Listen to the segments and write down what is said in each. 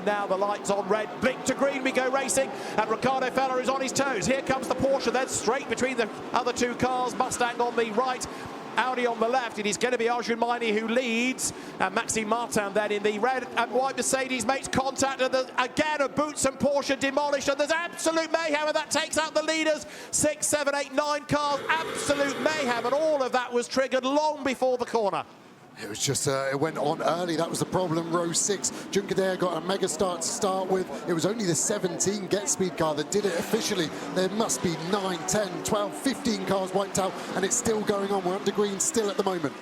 now. The light's on red. Blink to green, we go racing. And Ricardo Feller is on his toes. Here comes the Porsche, then straight between the other two cars. Mustang on the right, Audi on the left. It is going to be Arjun Maini who leads, and Maxime Martin then in the red and white Mercedes makes contact, and again a Boots and Porsche demolished, and there's absolute mayhem, and that takes out the leaders. 6, 7, 8, 9 cars, absolute mayhem, and all of that was triggered long before the corner. It was just, it went on early. That was the problem. Row 6, Junqueira got a mega start to start with. It was only the 17 Get Speed car that did it officially. There must be 9, 10, 12, 15 cars wiped out, and it's still going on. We're under green still at the moment.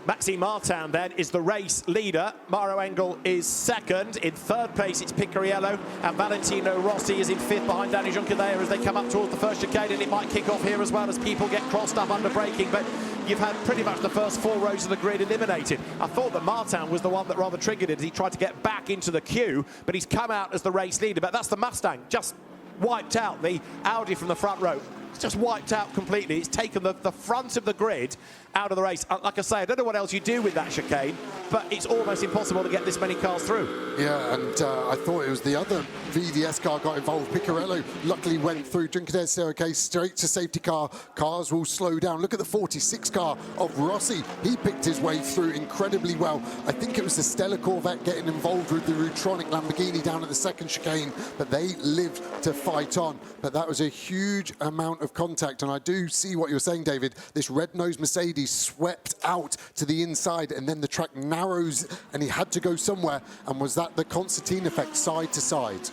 Maxime Martin then is the race leader. Mauro Engel is second. In third place it's Picariello, and Valentino Rossi is in fifth behind Danny Junqueira as they come up towards the first chicane, and it might kick off here as well as people get crossed up under braking. But you've had pretty much the first 4 rows of the grid eliminated. I thought that Martin was the one that rather triggered it as he tried to get back into the queue, but he's come out as the race leader. But that's the Mustang, just wiped out the Audi from the front row. It's just wiped out completely. It's taken the front of the grid out of the race. Like I say, I don't know what else you do with that chicane, but it's almost impossible to get this many cars through. Yeah, and I thought it was the other VDS car got involved. Picariello luckily went through. Junqueira said, okay, straight to safety car. Cars will slow down. Look at the 46 car of Rossi. He picked his way through incredibly well. I think it was the Stella Corvette getting involved with the Rutronic Lamborghini down at the second chicane, but they lived to fight on. But that was a huge amount of contact, and I do see what you're saying, David. This red-nosed Mercedes swept out to the inside, and then the track narrows, and he had to go somewhere. And was that the Constantine effect, side to side?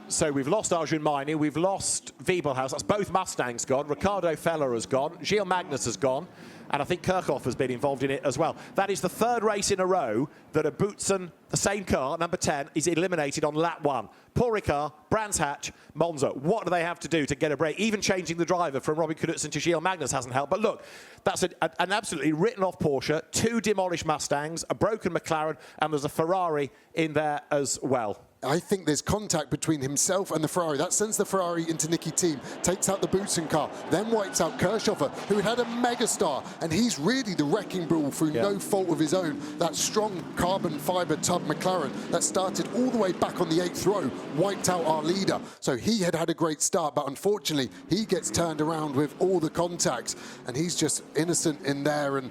So we've lost Arjun Maini, we've lost Wiebelhaus, that's both Mustangs gone, Ricardo Feller has gone, Gilles Magnus has gone, and I think Kirchhoff has been involved in it as well. That is the third race in a row that a Boutsen, the same car, number 10, is eliminated on lap 1. Paul Ricard, Brands Hatch, Monza. What do they have to do to get a break? Even changing the driver from Robin Knudsen to Gilles Magnus hasn't helped. But look, that's an absolutely written-off Porsche, 2 demolished Mustangs, a broken McLaren, and there's a Ferrari in there as well. I think there's contact between himself and the Ferrari. That sends the Ferrari into Nicky Team, takes out the Boutsen car, then wipes out Kirchhoff, who had a mega star, and he's really the wrecking ball through no fault of his own. That strong carbon fibre tub McLaren that started all the way back on the 8th row wiped out our leader. So he had a great start, but unfortunately he gets turned around with all the contacts, and he's just innocent in there. And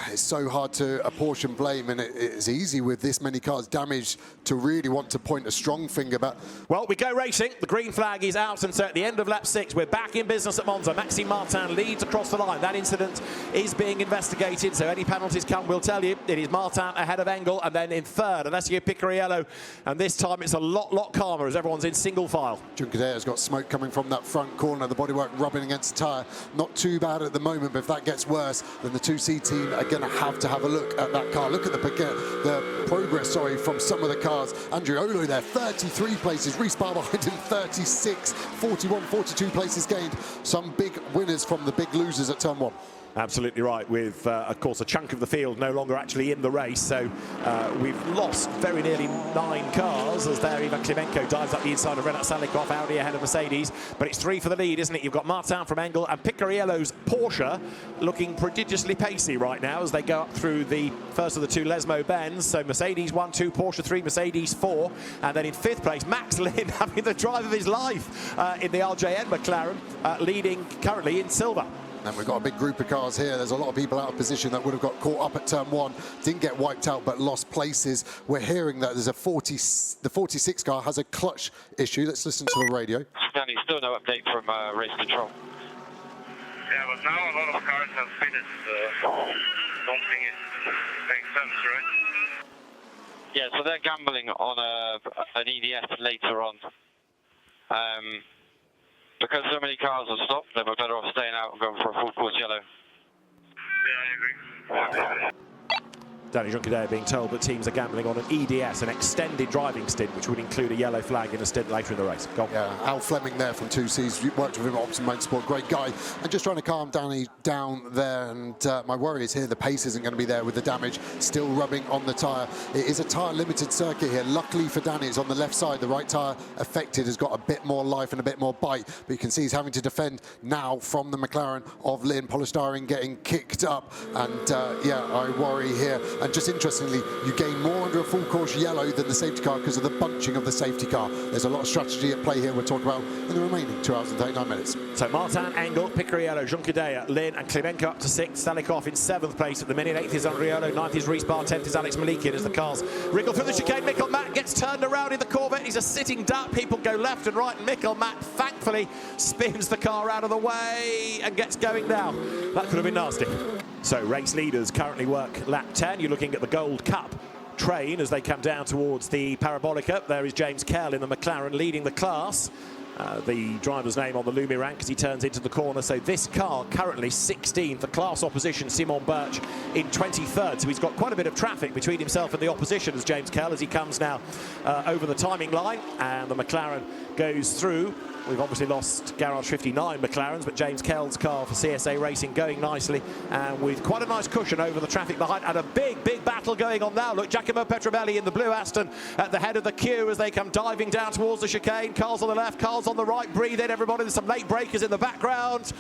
it's so hard to apportion blame, and it's easy with this many cars damaged to really want to point a strong finger. But well, we go racing. The green flag is out, and so at the end of lap 6, we're back in business at Monza. Maxime Martin leads across the line. That incident is being investigated, so any penalties come, we'll tell you. It is Martin ahead of Engel, and then in third, Alessio Picariello, and this time it's a lot calmer as everyone's in single file. Junqueira's got smoke coming from that front corner, the bodywork rubbing against the tyre. Not too bad at the moment, but if that gets worse, then the 2C team are going to have a look at that car. Look at the progress, from some of the cars. Andrew Olo there, 33 places. Reece Barr behind him, 36, 41, 42 places gained. Some big winners from the big losers at turn 1. Absolutely right, with, of course, a chunk of the field no longer actually in the race. So we've lost very nearly 9 cars as there Ivan Klimenko dives up the inside of Renat Salikov, Audi ahead of Mercedes. But it's 3 for the lead, isn't it? You've got Martin from Engel and Picariello's Porsche looking prodigiously pacey right now as they go up through the first of the 2 Lesmo bends. So Mercedes 1, 2, Porsche 3, Mercedes 4. And then in 5th place, Max Lynn having the drive of his life in the RJN McLaren, leading currently in silver. And we've got a big group of cars here. There's a lot of people out of position that would have got caught up at turn 1, didn't get wiped out but lost places. We're hearing that there's the 46 car has a clutch issue. Let's listen to the radio. Danny, still no update from race control. Yeah, but now a lot of cars have finished. Don't think it makes sense, right? Yeah, so they're gambling on an EDS later on. Because so many cars have stopped, they were better off staying out and going for a full course yellow. Yeah, I agree. Danny Junqueira being told that teams are gambling on an EDS, an extended driving stint, which would include a yellow flag in a stint later in the race. Go on. Yeah, Al Fleming there from 2Cs, worked with him at Optimum Motorsport, great guy. And just trying to calm Danny down there, and my worry is here the pace isn't going to be there with the damage still rubbing on the tyre. It is a tyre-limited circuit here. Luckily for Danny, it's on the left side. The right tyre affected has got a bit more life and a bit more bite, but you can see he's having to defend now from the McLaren of Lynn. Polystyrene getting kicked up, and yeah, I worry here. And just interestingly, you gain more under a full course yellow than the safety car because of the bunching of the safety car. There's a lot of strategy at play here we'll talk about in the remaining 2 hours and 39 minutes. So Martin, Engel, Picariello, Junqueira, Lynn and Klimenko up to 6th. Stalikov in 7th place at the minute. 8th is Andriolo, 9th is Reese Barr, 10th is Alex Malikian as the cars wriggle through the chicane. Mikkel Mack gets turned around in the Corvette. He's a sitting duck. People go left and right. And Mikkel Mack thankfully spins the car out of the way and gets going now. That could have been nasty. So race leaders currently work lap 10. You're looking at the Gold Cup train as they come down towards the Parabolica. There is James Kell in the McLaren leading the class. The driver's name on the Lumi rank as he turns into the corner. So this car currently 16th. The class opposition, Simon Birch, in 23rd. So he's got quite a bit of traffic between himself and the opposition as James Kell as he comes now over the timing line. And the McLaren goes through. We've obviously lost Garage 59 McLarens, but James Kell's car for CSA Racing going nicely and with quite a nice cushion over the traffic behind. And a big battle going on now. Look, Giacomo Petrovelli in the blue Aston at the head of the queue as they come diving down towards the chicane. Cars on the left, cars on the right. Breathe in, everybody. There's some late breakers in the background.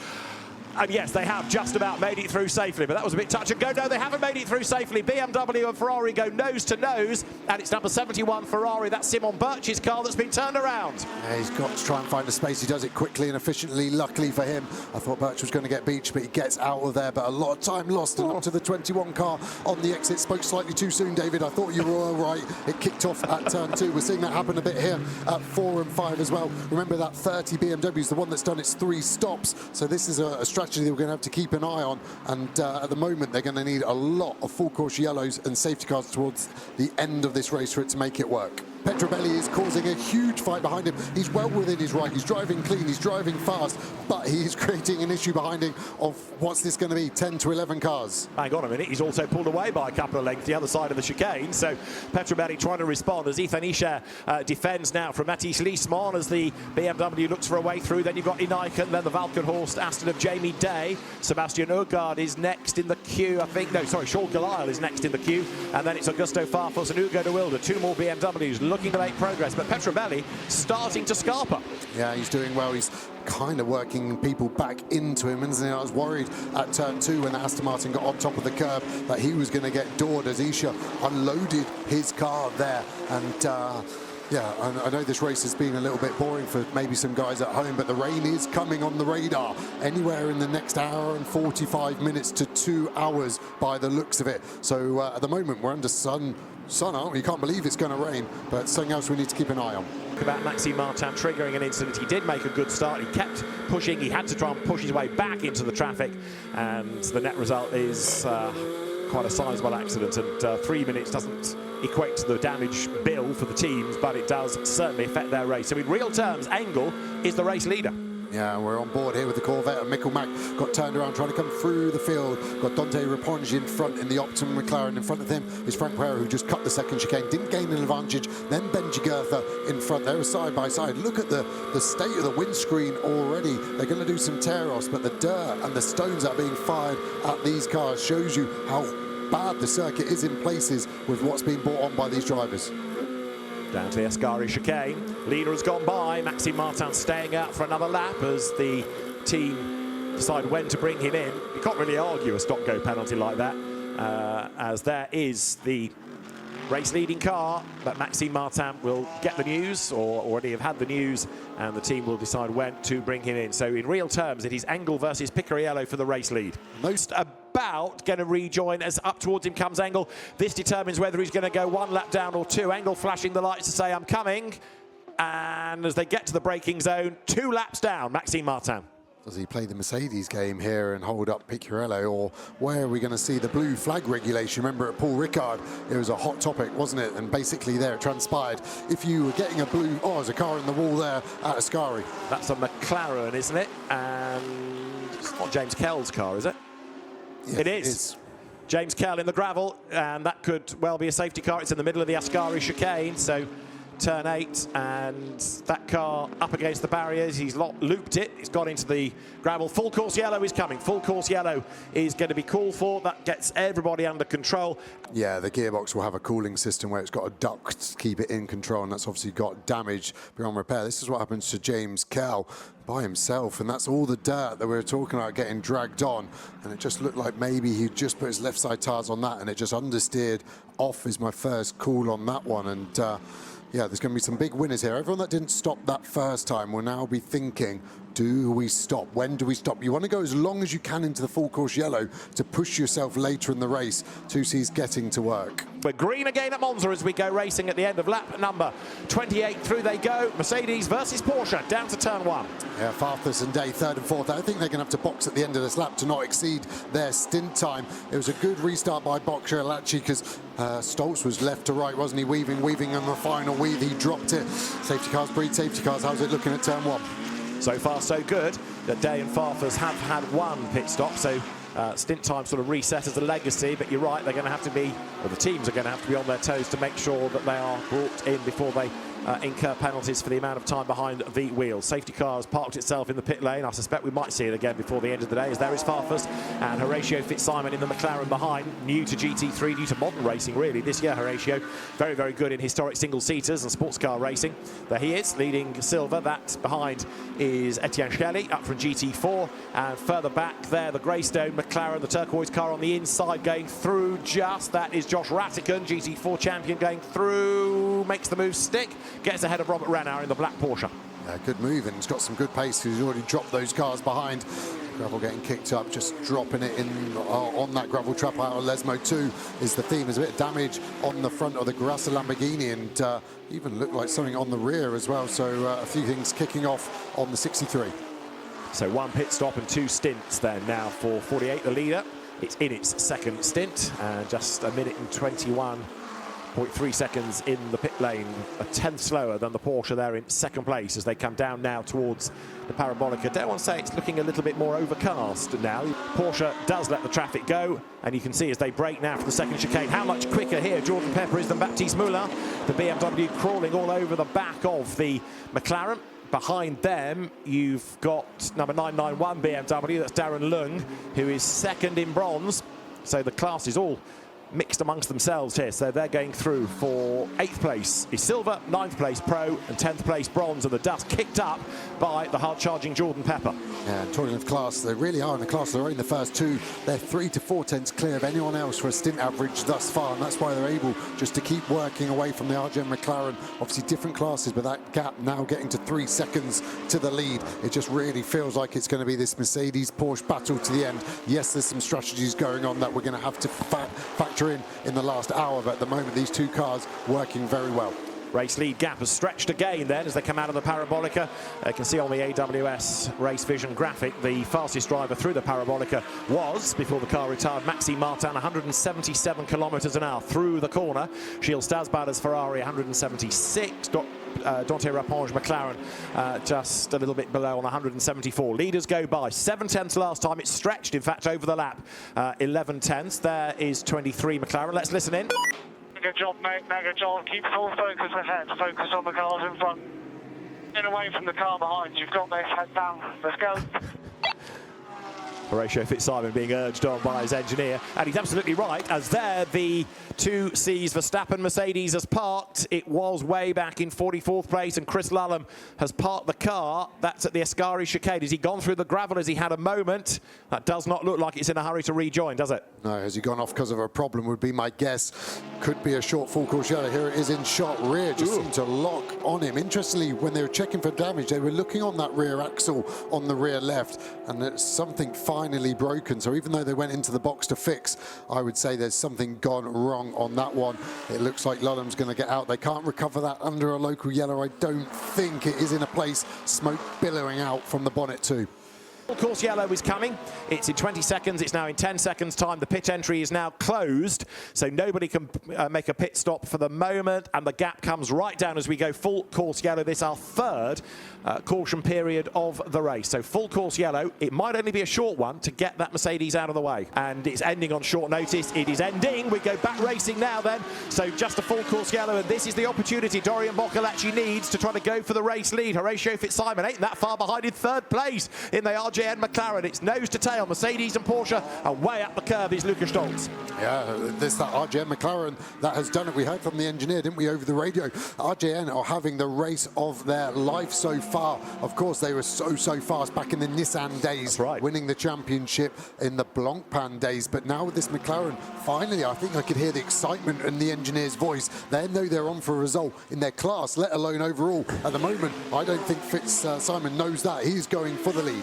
And yes, they have just about made it through safely, but that was a bit touch and go. No, they haven't made it through safely. BMW and Ferrari go nose to nose, and it's number 71 Ferrari. That's Simon Birch's car that's been turned around. Yeah, he's got to try and find a space. He does it quickly and efficiently. Luckily for him, I thought Birch was going to get beached, but he gets out of there. But a lot of time lost and up to the 21 car on the exit. Spoke slightly too soon, David. I thought you were all right. It kicked off at turn 2. We're seeing that happen a bit here at 4 and 5 as well. Remember that 30 BMW is the one that's done its 3 stops. So this is a strategy that we're going to have to keep an eye on, and at the moment they're going to need a lot of full course yellows and safety cars towards the end of this race for it to make it work. Petrovelli is causing a huge fight behind him. He's well within his right. He's driving clean. He's driving fast, but he's creating an issue behind him of what's this going to be, 10 to 11 cars. Hang on a minute. He's also pulled away by a couple of lengths the other side of the chicane. So Petrovelli trying to respond as Ethan Isha defends now from Matisse Leesman as the BMW looks for a way through. Then you've got Inaiken, then the Valkenhorst Aston of Jamie Day. Sebastian Urgaard is next in the queue, I think. No, sorry, Sean Galisle is next in the queue. And then it's Augusto Farfus and Ugo de Wilde. 2 more BMWs looking to make progress, but Petrovelli starting to scarper. Yeah, he's doing well. He's kind of working people back into him, isn't he? I was worried at turn 2 when Aston Martin got on top of the curb that he was going to get doored as Isha unloaded his car there. And yeah, I know this race has been a little bit boring for maybe some guys at home, but the rain is coming on the radar anywhere in the next hour and 45 minutes to 2 hours by the looks of it. So at the moment we're under sun, aren't we? You can't believe it's going to rain, but it's something else we need to keep an eye on. About Maxime Martin triggering an incident. He did make a good start. He kept pushing. He had to try and push his way back into the traffic, and the net result is quite a sizable accident, and 3 minutes doesn't equate to the damage bill for the teams, but it does certainly affect their race. So in real terms, Engel is the race leader. Yeah, we're on board here with the Corvette, and Mikkel Mack got turned around trying to come through the field. Got Dante Rapongi in front in the Optimum McLaren. In front of him is Frank Pereira, who just cut the second chicane, didn't gain an advantage. Then Benji Gertha in front. They were side by side. Look at the state of the windscreen already. They're going to do some tear-offs, but the dirt and the stones that are being fired at these cars shows you how bad the circuit is in places with what's being brought on by these drivers. Down to the Ascari chicane. Leader has gone by. Maxime Martin staying out for another lap as the team decide when to bring him in. You can't really argue a stop-go penalty like that, as there is the race-leading car, but Maxime Martin will get the news, or already have had the news, and the team will decide when to bring him in. So in real terms, it is Engel versus Picariello for the race lead. Most about going to rejoin as up towards him comes Engel. This determines whether he's going to go 1 lap down or 2. Engel flashing the lights to say, I'm coming. And as they get to the braking zone, 2 laps down, Maxime Martin. Does he play the Mercedes game here and hold up Picariello, or where are we going to see the blue flag regulation? Remember at Paul Ricard, it was a hot topic, wasn't it? And basically there it transpired. If you were getting a blue, there's a car in the wall there at Ascari. That's a McLaren, isn't it? And it's not James Kell's car, is it? Yeah, it is. James Kell in the gravel, and that could well be a safety car. It's in the middle of the Ascari chicane, so turn 8, and that car up against the barriers. He's looped it. It's got into the gravel. Full course yellow is coming. Full course yellow is going to be called for. That gets everybody under control. Yeah, the gearbox will have a cooling system where it's got a duct to keep it in control, and that's obviously got damage beyond repair. This is what happens to James Kell by himself, and that's all the dirt that we were talking about getting dragged on, and it just looked like maybe he just put his left side tyres on that and it just understeered off is my first call on that one. And yeah, there's going to be some big winners here. Everyone that didn't stop that first time will now be thinking, do we stop? When do we stop? You want to go as long as you can into the full course yellow to push yourself later in the race. 2C's getting to work. We're green again at Monza as we go racing at the end of lap number 28. Through they go. Mercedes versus Porsche down to turn 1. Yeah, Farfus and Day, 3rd and 4th. I think they're going to have to box at the end of this lap to not exceed their stint time. It was a good restart by Boxer Alachi because Stoltz was left to right, wasn't he? Weaving on the final weave. He dropped it. Safety cars breed safety cars. How's it looking at turn 1? So far, so good. That Day and Farfus have had one pit stop, so stint time sort of reset as a legacy, but you're right, they're going to have to be, or the teams are going to have to be on their toes to make sure that they are brought in before they incur penalties for the amount of time behind the wheel. Safety car has parked itself in the pit lane. I suspect we might see it again before the end of the day, as there is Farfus and Horatio Fitzsimon in the McLaren behind, new to GT3, new to modern racing really this year. Horatio, very, very good in historic single-seaters and sports car racing. There he is, leading Silver. That behind is Etienne Shelley, up from GT4, and further back there, the Greystone McLaren, the turquoise car on the inside going through just. That is Josh Rattigan, GT4 champion, going through, makes the move stick. Gets ahead of Robert Renauer in the black Porsche. Yeah, good move, and he's got some good pace. He's already dropped those cars behind. Gravel getting kicked up, just dropping it in on that gravel trap out of Lesmo 2 is the theme. There's a bit of damage on the front of the Grassa Lamborghini, and even looked like something on the rear as well. So a few things kicking off on the 63. So one pit stop and 2 stints then now for 48, the leader. It's in its 2nd stint, and just 1 minute and 21.3 seconds in the pit lane, a 10th slower than the Porsche there in 2nd place as they come down now towards the Parabolica. Dare one say it's looking a little bit more overcast now. Porsche does let the traffic go, and you can see as they brake now for the 2nd chicane how much quicker here Jordan Pepper is than Baptiste Moulin. The BMW crawling all over the back of the McLaren. Behind them, you've got number 991 BMW, that's Darren Lung, who is 2nd in bronze. So the class is all mixed amongst themselves here, so they're going through for 8th place is silver, 9th place pro, and 10th place bronze, and the dust kicked up by the hard-charging Jordan Pepper. Yeah, talking of class, they really are in the class. They're in the first 2. They're 3 to 4 tenths clear of anyone else for a stint average thus far, and that's why they're able just to keep working away from the RGM McLaren. Obviously different classes, but that gap now getting to 3 seconds to the lead. It just really feels like it's going to be this Mercedes-Porsche battle to the end. Yes, there's some strategies going on that we're going to have to factor in the last hour, but at the moment these 2 cars working very well. Race lead gap has stretched again then as they come out of the Parabolica. You can see on the AWS Race Vision graphic the fastest driver through the Parabolica was, before the car retired, Maxime Martin, 177 kilometres an hour through the corner. Gilles Stasbader's Ferrari 176. Dante Raponge McLaren just a little bit below on 174. Leaders go by 7 tenths last time. It stretched in fact over the lap 11 tenths. There is 23 McLaren. Let's listen in. Good job, mate. Mega job. Keep full focus ahead. Focus on the cars in front. Get away from the car behind. You've got this. Head down. Let's go. Horatio Fitzsimon being urged on by his engineer, and he's absolutely right, as there the 2Cs Verstappen Mercedes has parked. It was way back in 44th place, and Chris Lullum has parked the car. That's at the Ascari chicane. Has he gone through the gravel? Has he had a moment? That does not look like it's in a hurry to rejoin, does it? No, has he gone off because of a problem would be my guess. Could be a short full course yellow. Here it is in shot rear, just seemed to lock on him. Interestingly, when they were checking for damage, they were looking on that rear axle on the rear left, and it's something finally broken. So even though they went into the box to fix, I would say there's something gone wrong on that one. It looks like Lullum's going to get out. They can't recover that under a local yellow. I don't think it is in a place. Smoke billowing out from the bonnet too. Full course yellow is coming. It's in 20 seconds. It's now in 10 seconds time. The pit entry is now closed, so nobody can make a pit stop for the moment, and the gap comes right down as we go full course yellow. This is our third caution period of the race. So full course yellow. It might only be a short one to get that Mercedes out of the way, and it's ending on short notice. It is ending. We go back racing now then. So just a full course yellow, and this is the opportunity Dorian Boccolacci needs to try to go for the race lead. Horatio Fitzsimon ain't that far behind in third place in the RJN McLaren. It's nose to tail, Mercedes and Porsche, and way up the curve is Lukas Stolz. Yeah, this that RJN McLaren that has done it. We heard from the engineer, didn't we, over the radio? RJN are having the race of their life so far. Of course, they were so fast back in the Nissan days, right, winning the championship in the Blancpain days. But now with this McLaren, finally, I think I could hear the excitement in the engineer's voice. They know they're on for a result in their class, let alone overall. At the moment, I don't think Fitzsimon knows that. He's going for the lead.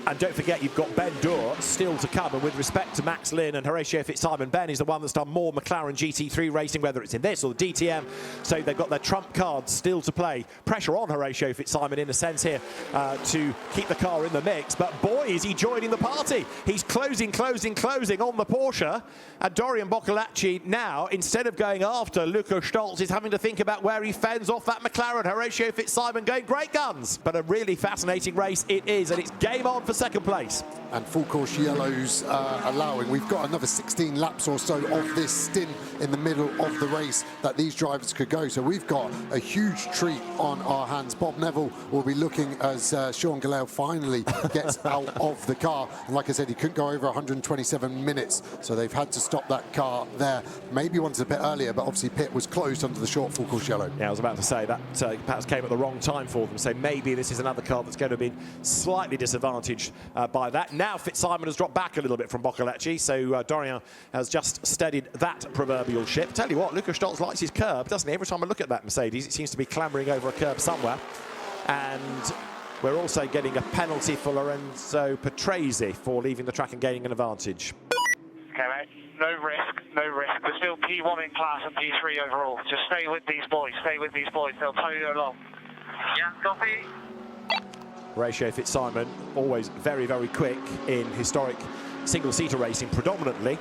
And don't forget, you've got Ben Dorr still to come. And with respect to Max Lynn and Horatio Fitzsimon, Ben is the one that's done more McLaren GT3 racing, whether it's in this or the DTM. So they've got their trump cards still to play. Pressure on Horatio Fitzsimon in a sense here to keep the car in the mix. But boy, is he joining the party. He's closing on the Porsche. And Dorian Boccolacci now, instead of going after Lukas Stolz, is having to think about where he fends off that McLaren. Horatio Fitzsimon going great guns. But a really fascinating race it is, and it's game on for second place. And full course yellows allowing. We've got another 16 laps or so of this stint in the middle of the race that these drivers could go. So we've got a huge treat on our hands. Bob Neville will be looking as Sean Gallel finally gets out of the car. And like I said, he couldn't go over 127 minutes. So they've had to stop that car there. Maybe wanted a bit earlier, but obviously pit was closed under the short full course yellow. Yeah, I was about to say that perhaps came at the wrong time for them. So maybe this is another car that's going to be slightly disadvantaged by that. Now Fitzsimon has dropped back a little bit from Boccolacci, so Dorian has just steadied that proverbial ship. Tell you what, Lukas Stolz likes his curb, doesn't he? Every time I look at that Mercedes, it seems to be clambering over a curb somewhere. And we're also getting a penalty for Lorenzo Patrese for leaving the track and gaining an advantage. Okay, mate. No risk. We're still P1 in class and P3 overall. Just stay with these boys. They'll tow you along. Yeah, copy. Horatio Fitzsimon, always very quick in historic single-seater racing predominantly.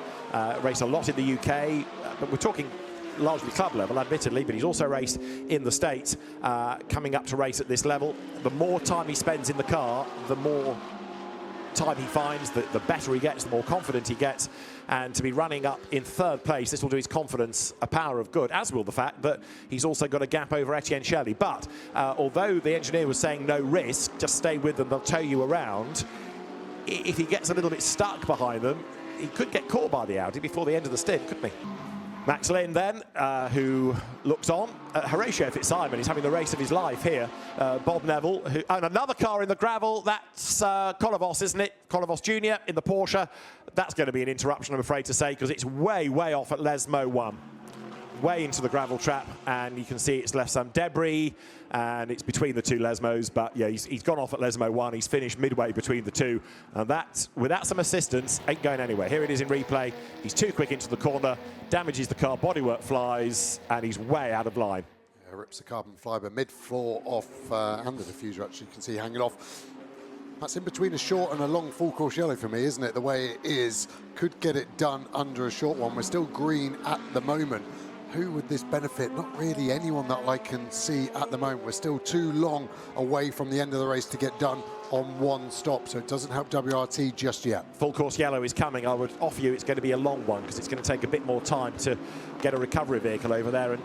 Raced a lot in the UK, but we're talking largely club level, admittedly, but he's also raced in the States, coming up to race at this level. The more time he spends in the car, the more time he finds, the better he gets, the more confident he gets. And to be running up in third place, this will do his confidence a power of good, as will the fact that he's also got a gap over Etienne Shelley. But although the engineer was saying no risk, just stay with them, they'll tow you around, if he gets a little bit stuck behind them, he could get caught by the Audi before the end of the stint, couldn't he? Max Lynn then, who looks on. Horatio Fitzsimon is having the race of his life here. Bob Neville, and another car in the gravel. That's Kolovos, isn't it? Kolovos Jr. in the Porsche. That's going to be an interruption, I'm afraid to say, because it's way off at Lesmo 1. Way into the gravel trap, and you can see it's left some debris, and it's between the two Lesmos. But yeah, he's gone off at Lesmo 1. He's finished midway between the two, and that, without some assistance, ain't going anywhere. Here it is in replay. He's too quick into the corner, damages the car, bodywork flies, and he's way out of line. Yeah, rips the carbon fibre mid-floor off, and the diffuser actually you can see hanging off. That's in between a short and a long full course yellow for me, isn't it? The way it is, could get it done under a short one. We're still green at the moment. Who would this benefit? Not really anyone that I can see at the moment. We're still too long away from the end of the race to get done on one stop, so it doesn't help WRT just yet. Full course yellow is coming. I would offer you it's going to be a long one because it's going to take a bit more time to get a recovery vehicle over there and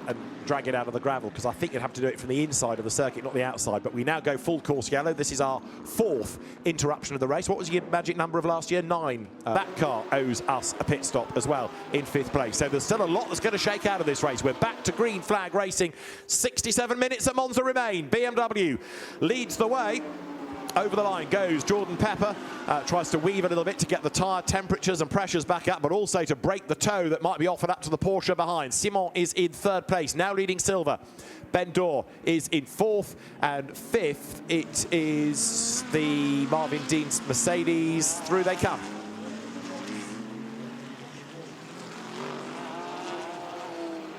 drag it out of the gravel, because I think you'd have to do it from the inside of the circuit, not the outside. But we now go full course yellow. This is our fourth interruption of the race. What was your magic number of last year? 9. That car owes us a pit stop as well in 5th place. So there's still a lot that's going to shake out of this race. We're back to green flag racing. 67 minutes at Monza remain. BMW leads the way. Over the line goes Jordan Pepper, tries to weave a little bit to get the tyre temperatures and pressures back up, but also to break the tow that might be offered up to the Porsche behind. Simon is in 3rd place, now leading silver. Ben Dorr is in 4th, and 5th it is the Marvin Dean's Mercedes. Through they come.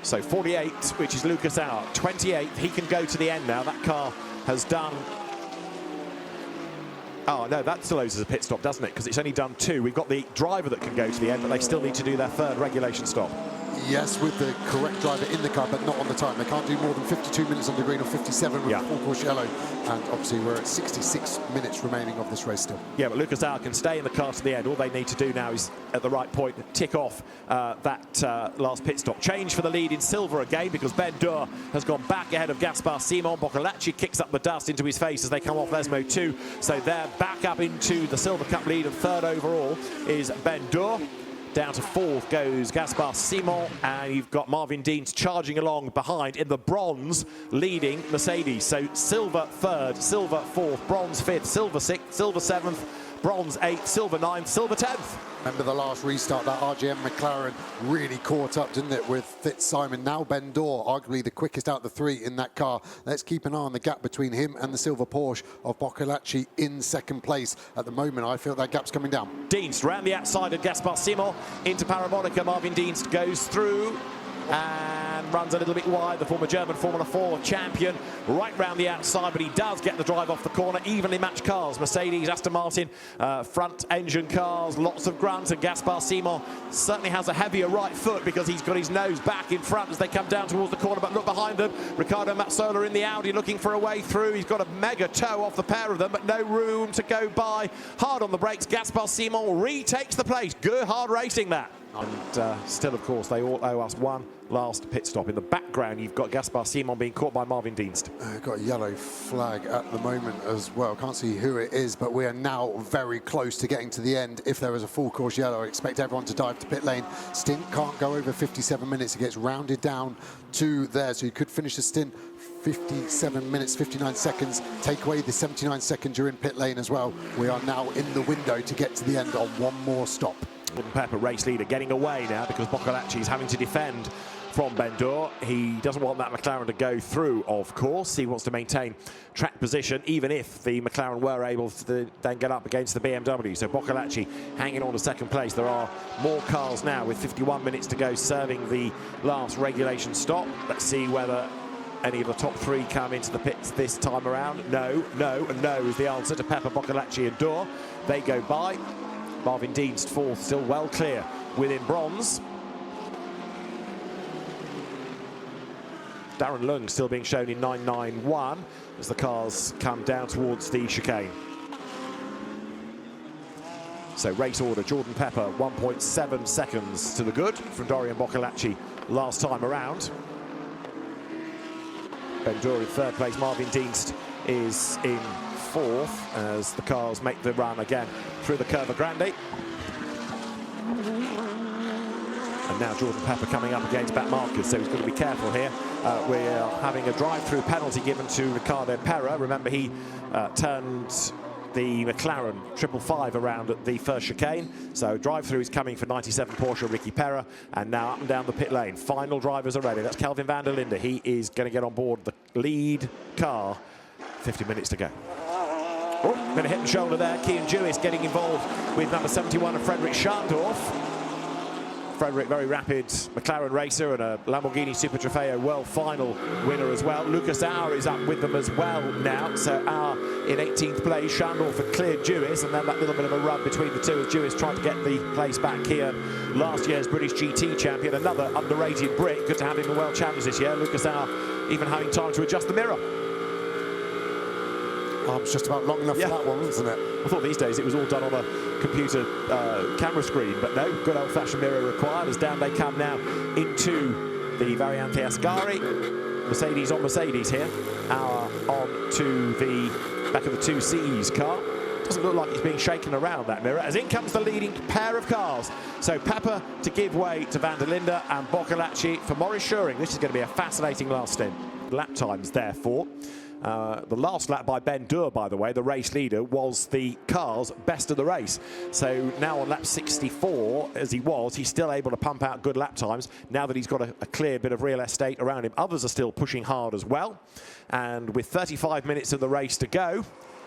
So 48, which is Lucas out. 28th, he can go to the end now. That car has done Oh, no, that still owes us a pit stop, doesn't it? Because it's only done 2. We've got the driver that can go to the end, but they still need to do their 3rd regulation stop. Yes, with the correct driver in the car, but not on the time. They can't do more than 52 minutes on the green or 57 with full course yellow. And obviously we're at 66 minutes remaining of this race still. Yeah, but Lucas Auer can stay in the car to the end. All they need to do now is, at the right point, tick off that last pit stop. Change for the lead in silver again, because Ben Durr has gone back ahead of Gaspar Simon. Boccolacci kicks up the dust into his face as they come off Lesmo 2. So they're back up into the Silver Cup lead, and 3rd overall is Ben Durr. Down to 4th goes Gaspar Simon, and you've got Marvin Deans charging along behind in the bronze, leading Mercedes. So silver 3rd, silver 4th, bronze 5th, silver 6th, silver 7th, bronze 8th, silver 9th, silver 10th. Remember the last restart, that RGM McLaren really caught up, didn't it, with Fitzsimon. Now Ben Durr, arguably the quickest out of the 3 in that car. Let's keep an eye on the gap between him and the silver Porsche of Boccolacci in 2nd place. At the moment, I feel that gap's coming down. Dienst round the outside of Gaspar Simon into Paramonica. Marvin Dienst goes through and runs a little bit wide. The former German Formula 4 champion right round the outside, but he does get the drive off the corner. Evenly matched cars, Mercedes, Aston Martin, front engine cars, lots of grunts, and Gaspar Simon certainly has a heavier right foot because he's got his nose back in front as they come down towards the corner. But look behind them, Riccardo Mazzola in the Audi looking for a way through. He's got a mega toe off the pair of them, but no room to go by. Hard on the brakes, Gaspar Simon retakes the place. Good hard racing that. And still, of course, they all owe us one last pit stop. In the background, you've got Gaspar Simon being caught by Marvin Dienst. Got a yellow flag at the moment as well. Can't see who it is, but we are now very close to getting to the end. If there is a full course yellow, I expect everyone to dive to pit lane. Stint can't go over 57 minutes. It gets rounded down to there, so you could finish the stint 57 minutes, 59 seconds. Take away the 79 seconds you're in pit lane as well. We are now in the window to get to the end on one more stop. Jordan Pepper, race leader, getting away now because Boccolacci is having to defend from Ben Durr. He doesn't want that McLaren to go through, of course. He wants to maintain track position, even if the McLaren were able to then get up against the BMW. So Boccolacci hanging on to 2nd place. There are more cars now with 51 minutes to go serving the last regulation stop. Let's see whether any of the top 3 come into the pits this time around. No, no, and no is the answer to Pepper, Boccolacci and Durr. They go by. Marvin Dienst 4th, still well clear within bronze. Darren Lung still being shown in 991 as the cars come down towards the chicane. So race order, Jordan Pepper 1.7 seconds to the good from Dorian Boccolacci last time around. Ben Durr in 3rd place, Marvin Dienst is in 4th as the cars make the run again through the Curva Grande. And now Jordan Pepper coming up against back markers, so he's got to be careful here. We're having a drive-through penalty given to Riccardo Pera. Remember, he turned the McLaren 555 around at the first chicane. So drive-through is coming for 97 Porsche Ricky Pera, and now up and down the pit lane. Final drivers are ready. That's Kelvin van der Linde. He is going to get on board the lead car. 50 minutes to go. Oh, bit of hip and shoulder there. Kian Jewis getting involved with number 71 of Frederick Schandorf. Frederick, very rapid McLaren racer and a Lamborghini Super Trofeo World Final winner as well. Lucas Auer is up with them as well now. So Auer in 18th place. Schandorf had cleared Jewis, and then that little bit of a run between the two as Jewis tried to get the place back here. Last year's British GT champion, another underrated Brit. Good to have him in World Champions this year. Lucas Auer even having time to adjust the mirror. Arm's just about long enough for that one, isn't it? I thought these days it was all done on a computer camera screen, but no, good old-fashioned mirror required as down they come now into the Variante Ascari. Mercedes on Mercedes here. Auer on to the back of the 2C's car. Doesn't look like it's being shaken around, that mirror, as in comes the leading pair of cars. So Pepper to give way to van der Linde and Boccolacci for Maurice Schuring. This is going to be a fascinating last stint. Lap times, therefore. The last lap by Ben Durr, by the way, the race leader, was the car's best of the race. So now on lap 64, as he was, he's still able to pump out good lap times now that he's got a clear bit of real estate around him. Others are still pushing hard as well. And with 35 minutes of the race to go,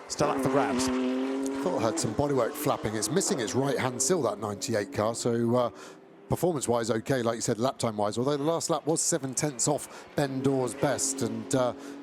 still up for grabs. I thought it had some bodywork flapping. It's missing its right-hand sill, that 98 car, so performance-wise, okay, like you said, lap time-wise, although the last lap was 7/10 off Ben Dor's best, and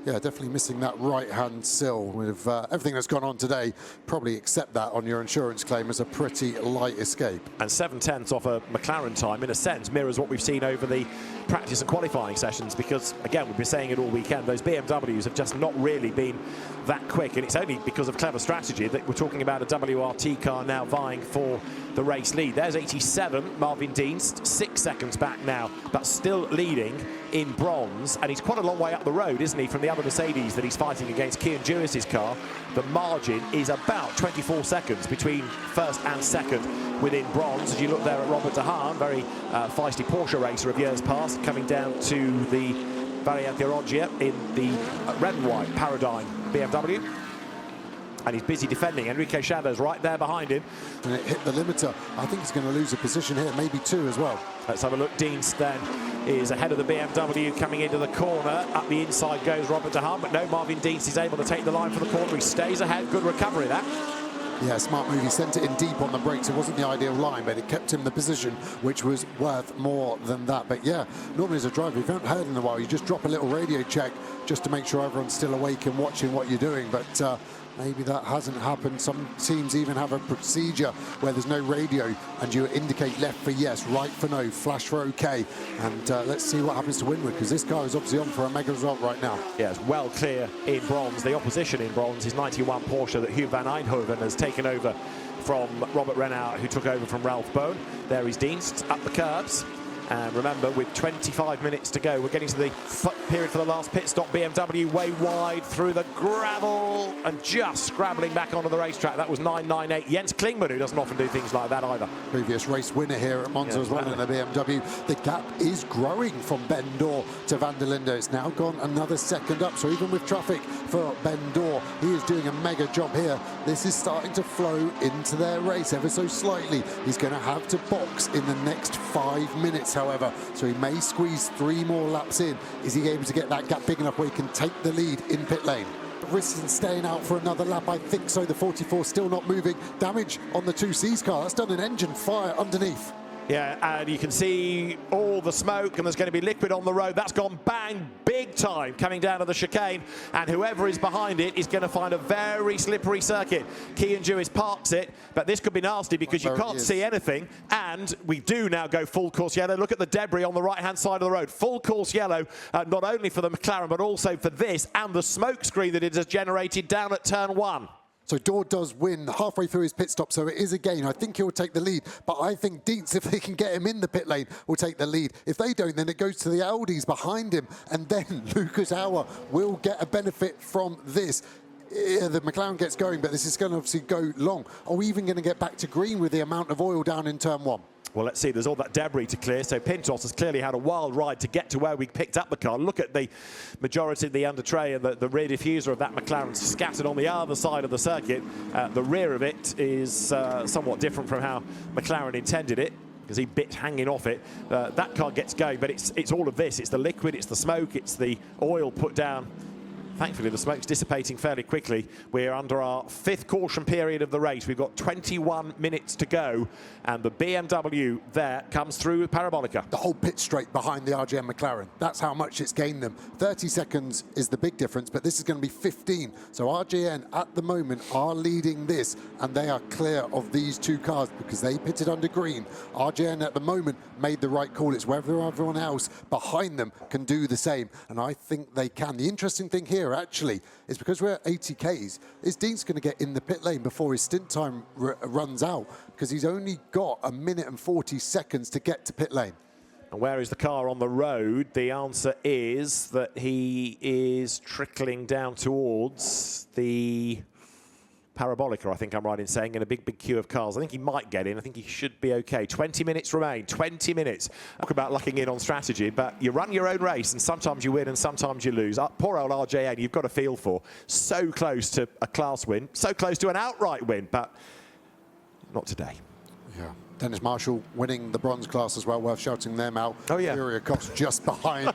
yeah, definitely missing that right-hand sill. With everything that's gone on today, probably accept that on your insurance claim as a pretty light escape. And 7/10 off a McLaren time, in a sense, mirrors what we've seen over the practice and qualifying sessions, because, again, we've been saying it all weekend, those BMWs have just not really been that quick, and it's only because of clever strategy that we're talking about a WRT car now vying for the race lead. There's 87, Marvin Dienst, 6 seconds back now, but still leading in bronze, and he's quite a long way up the road, isn't he, from the other Mercedes that he's fighting against, Kian Jewis's car. The margin is about 24 seconds between first and second within bronze. As you look there at Robert de Haan, very feisty Porsche racer of years past, coming down to the Variante Roggia in the red and white Paradigm BMW. And he's busy defending. Enrique Chaves right there behind him. And it hit the limiter. I think he's going to lose a position here, maybe 2 as well. Let's have a look. Dienst then is ahead of the BMW coming into the corner. Up the inside goes Robert de Haan, but no, Marvin Dienst is able to take the line for the corner. He stays ahead. Good recovery, that. Yeah, smart move. He sent it in deep on the brakes. It wasn't the ideal line, but it kept him the position, which was worth more than that. But yeah, normally as a driver, if you haven't heard in a while, you just drop a little radio check just to make sure everyone's still awake and watching what you're doing. But maybe that hasn't happened. Some teams even have a procedure where there's no radio and you indicate left for yes, right for no, flash for okay. And let's see what happens to Winwood, because this car is obviously on for a mega result right now. Yeah, it's well clear in bronze. The opposition in bronze is 91 Porsche that Hugh van Eindhoven has taken over from Robert Renault, who took over from Ralph Bohn. There is Dienst up the curbs. And remember, with 25 minutes to go, we're getting to the period for the last pit stop. BMW way wide through the gravel and just scrabbling back onto the racetrack. That was 998. Jens Klingmann, who doesn't often do things like that either. Previous race winner here at Monza as well in the BMW. The gap is growing from Ben Dor to Van der Linde. It's now gone another second up. So even with traffic for Ben Dor, he is doing a mega job here. This is starting to flow into their race ever so slightly. He's going to have to box in the next 5 minutes, however, so he may squeeze 3 more laps in. Is he able to get that gap big enough where he can take the lead in pit lane? Risks in staying out for another lap, I think so. The 44 still not moving. Damage on the 2C's car. That's done an engine fire underneath. Yeah, and you can see all the smoke, and there's going to be liquid on the road. That's gone bang, big time, coming down to the chicane, and whoever is behind it is going to find a very slippery circuit. Kian Jewis parks it, but this could be nasty because you can't see anything, and we do now go full course yellow. Look at the debris on the right-hand side of the road. Full course yellow, not only for the McLaren, but also for this, and the smoke screen that it has generated down at turn 1. So Dor does win halfway through his pit stop, so it is a gain. I think he'll take the lead, but I think Dienst, if they can get him in the pit lane, will take the lead. If they don't, then it goes to the Audis behind him, and then Lucas Auer will get a benefit from this. Yeah, the McLaren gets going, but this is going to obviously go long. Are we even going to get back to green with the amount of oil down in turn 1? Well, let's see. There's all that debris to clear. So Pintos has clearly had a wild ride to get to where we picked up the car. Look at the majority of the under tray and the rear diffuser of that McLaren scattered on the other side of the circuit. The rear of it is somewhat different from how McLaren intended it, because he bit hanging off it. That car gets going, but it's all of this. It's the liquid, it's the smoke, it's the oil put down. Thankfully, the smoke's dissipating fairly quickly. We're under our 5th caution period of the race. We've got 21 minutes to go, and the BMW there comes through with Parabolica. The whole pit straight behind the RGM McLaren. That's how much it's gained them. 30 seconds is the big difference, but this is going to be 15. So RGN at the moment are leading this, and they are clear of these 2 cars because they pitted under green. RGN at the moment made the right call. It's whether everyone else behind them can do the same, and I think they can. The interesting thing here actually is because we're at 80 Ks, is Dienst going to get in the pit lane before his stint time runs out, because he's only got 1 minute and 40 seconds to get to pit lane. And where is the car on the road? The answer is that he is trickling down towards the Parabolica, I think I'm right in saying, in a big queue of cars. I think he might get in. I think he should be okay. 20 minutes remain. 20 minutes. Talk about lucking in on strategy, but you run your own race, and sometimes you win and sometimes you lose. Poor old RJN, you've got a feel for. So close to a class win, so close to an outright win, but not today. Yeah. Dennis Marshall winning the bronze class as well, worth shouting them out. Oh, yeah. Kyrgios just behind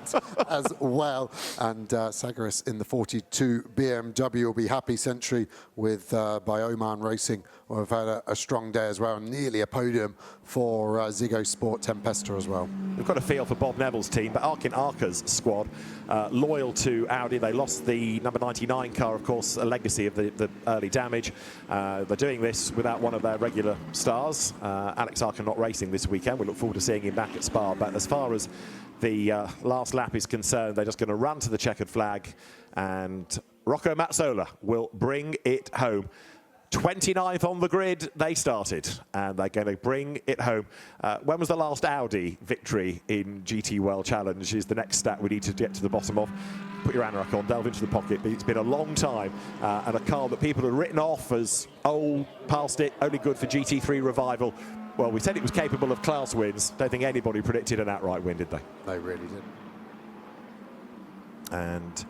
as well. And Sagaris in the 42 BMW will be happy. Century with by Oman Racing will have had a strong day as well. Nearly a podium for Ziggo Sport Tempesta as well. We've got a feel for Bob Neville's team, but Arkin Arka's squad, loyal to Audi. They lost the number 99 car, of course, a legacy of the early damage. They're doing this without one of their regular stars. Alex Arkin not racing this weekend. We look forward to seeing him back at Spa. But as far as the last lap is concerned, they're just going to run to the checkered flag, and Rocco Mazzola will bring it home. 29th on the grid, they started, and they're going to bring it home. When was the last Audi victory in GT World Challenge is the next stat we need to get to the bottom of. Put your anorak on, delve into the pocket, but it's been a long time, and a car that people had written off as old, past it, only good for GT3 revival. Well, we said it was capable of class wins. Don't think anybody predicted an outright win, did they? They really did. And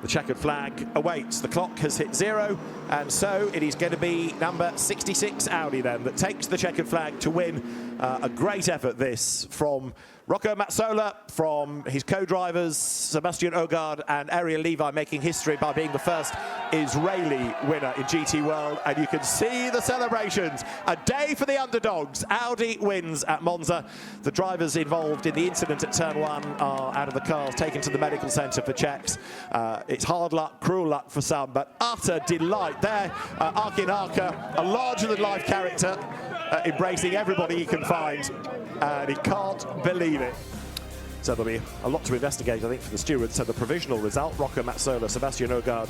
the checkered flag awaits. The clock has hit 0, and so it is going to be number 66 Audi then that takes the checkered flag to win. A great effort this from Rocco Mazzola, from his co-drivers Sebastian Ogard and Ariel Levi, making history by being the first Israeli winner in GT World. And you can see the celebrations. A day for the underdogs. Audi wins at Monza. The drivers involved in the incident at turn 1 are out of the cars, taken to the medical centre for checks. It's hard luck, cruel luck for some, but utter delight there. Arkin Arka, a larger-than-life character, embracing everybody he can find, and he can't believe it. So there'll be a lot to investigate, I think, for the stewards. So the provisional result, Rocco Mazzola, Sebastian Ogard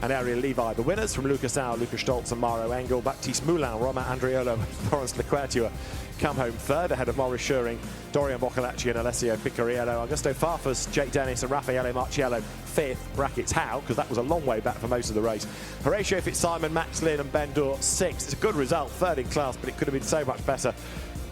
and Ariel Levi. The winners from Lucas Au, Lucas Stoltz and Mauro Engel. Baptiste Moulin, Romain Andriolo, Florence Lequerture come home third ahead of Maurice Schuring, Dorian Boccalacci and Alessio Picariello. Augusto Farfus, Jake Dennis and Raffaele Marciello fifth, brackets how, because that was a long way back for most of the race. Horatio Fitzsimon, Max Lynn and Ben Dorr sixth. It's a good result, third in class, but it could have been so much better.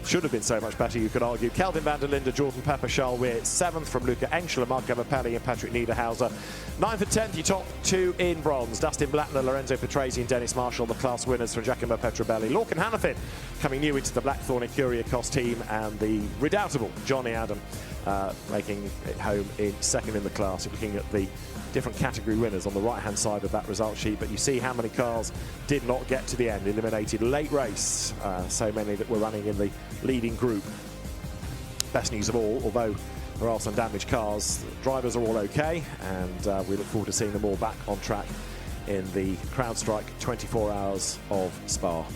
Should have been so much better, you could argue. Kelvin van der Linde, Jordan Pepper, Charles Weir, 7th from Luca Engschler, Marco Mappelli and Patrick Niederhauser. 9th and 10th, your top two in bronze. Dustin Blattner, Lorenzo Petresi and Dennis Marshall, the class winners from Giacomo Petrobelli. Lorcan Hannafin coming new into the Blackthorn and Kyrgios team, and the redoubtable Johnny Adam making it home in second in the class. You're looking at the different category winners on the right-hand side of that result sheet, but you see how many cars did not get to the end, eliminated late race, so many that were running in the leading group. Best news of all, although there are some damaged cars, the drivers are all okay, and we look forward to seeing them all back on track in the CrowdStrike 24 Hours of Spa.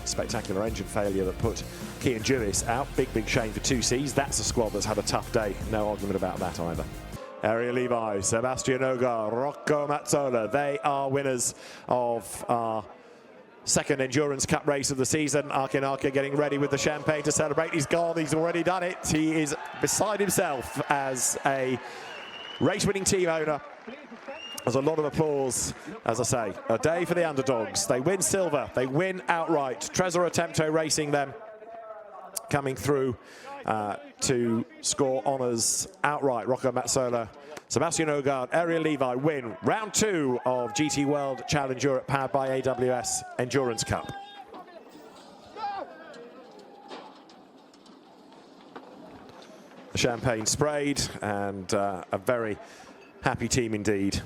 Spectacular engine failure that put Kian Jewis out. Big shame for 2Cs. That's a squad that's had a tough day. No argument about that either. Ariel Levi, Sebastian Ogard, Rocco Mazzola. They are winners of our second Endurance Cup race of the season. Arkin Arka getting ready with the champagne to celebrate. He's gone. He's already done it. He is beside himself as a race-winning team owner. There's a lot of applause, as I say. A day for the underdogs. They win silver. They win outright. Tresor Attempto racing them, coming through to score honours outright. Rocco Mazzola, Sebastian Ogard, Ariel Levi win round 2 of GT World Challenge Europe, powered by AWS Endurance Cup. The champagne sprayed, and a very happy team indeed.